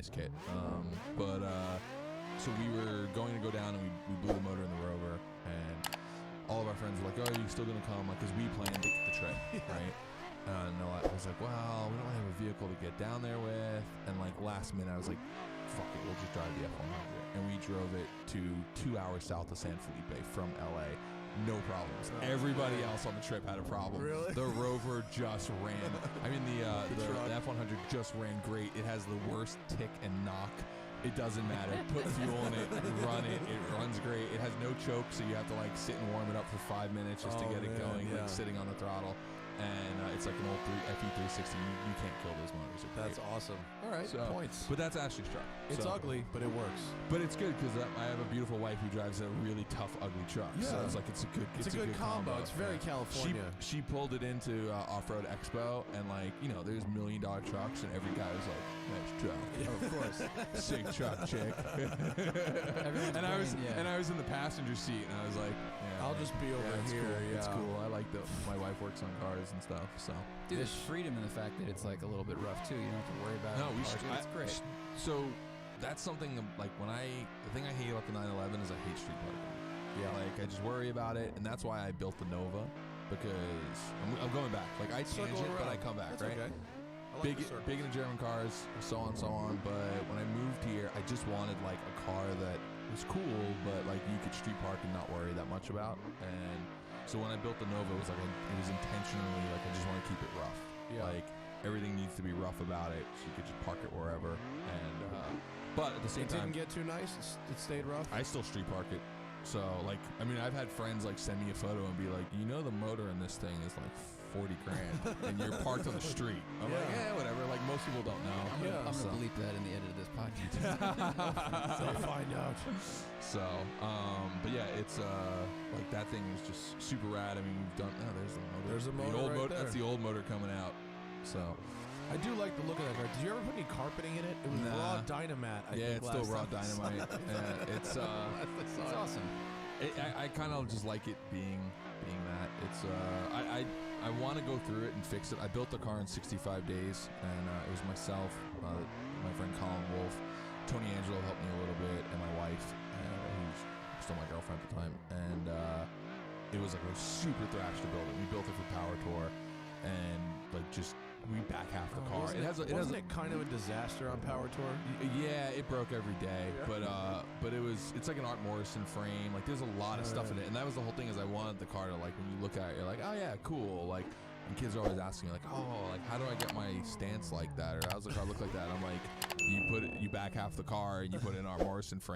nice kit. So we were going to go down and we blew the motor in the Rover, and all of our friends were like, "Oh, are you still gonna come?" Like, because we planned the trip, right? No, I was like, well, we don't have a vehicle to get down there with, and like last minute I was like, fuck it, we'll just drive the F100, and we drove it to 2 hours south of San Felipe from LA. No problems. Everybody else on the trip had a problem. Really? The Rover just ran. I mean, the F100 just ran great. It has the worst tick and knock. It doesn't matter. Put fuel in it, run it. It runs great. It has no choke, so you have to like sit and warm it up for 5 minutes just to get it going, like sitting on the throttle. And it's like an old FE360. You can't kill those motors. That's awesome. All right, points. But that's Ashley's truck. It's ugly, but it works. But it's good because I have a beautiful wife who drives a really tough, ugly truck. Yeah. So it's like it's a good combo. It's very California. She pulled it into Off-Road Expo, and like, you know, there's $1 million trucks, and every guy was like, "Nice truck." Yeah, of course. Sick truck, chick. and I was in the passenger seat, and I was like, I'll just be over here. Cool. Yeah. It's cool. I like that. My wife works on cars and stuff. So, dude, there's freedom in the fact that it's like a little bit rough too. You don't have to worry about it. It's great. So that's something like the thing I hate about the 911 is I hate street parking. Yeah, like I just worry about it, and that's why I built the Nova, because I'm going back. Like I change it, but I come back. That's right. Okay. Like big into German cars, so on. But when I moved here, I just wanted like a car that was cool, but like you could street park and not worry that much about. And so when I built the Nova, it was like it was intentionally like I just want to keep it rough. Yeah. Like everything needs to be rough about it, so you could just park it wherever. And but at the same time, it didn't get too nice. It stayed rough. I still street park it. So like, I mean, I've had friends like send me a photo and be like, you know, the motor in this thing is like 40 grand, and you're parked on the street. I'm like, yeah, whatever. Like most people don't know. I'm gonna bleep that in the edit of this podcast. So find out. So, but yeah, it's like that thing is just super rad. I mean, we've done. Oh, there's the motor. There's a motor. The old motor. There. That's the old motor coming out. So. I do like the look of that car. Did you ever put any carpeting in it? It was raw dynamite. I think it's still raw dynamite. It's awesome. I kind of just like it being that. It's I want to go through it and fix it. I built the car in 65 days, and it was myself, my friend Colin Wolf, Tony Angelo helped me a little bit, and my wife, who's still my girlfriend at the time. And it was like a super thrash to build it. We built it for Power Tour, and like just. We back half the car. Wasn't it kind of a disaster on Power Tour? Yeah, it broke every day. Yeah. But it's like an Art Morrison frame. Like there's a lot of stuff in it, and that was the whole thing. Is I wanted the car to like when you look at it, you're like, oh yeah, cool. Like, and kids are always asking me like, oh, like how do I get my stance like that, or how does the car look like that? And I'm like, you back half the car and you put in an Art Morrison frame.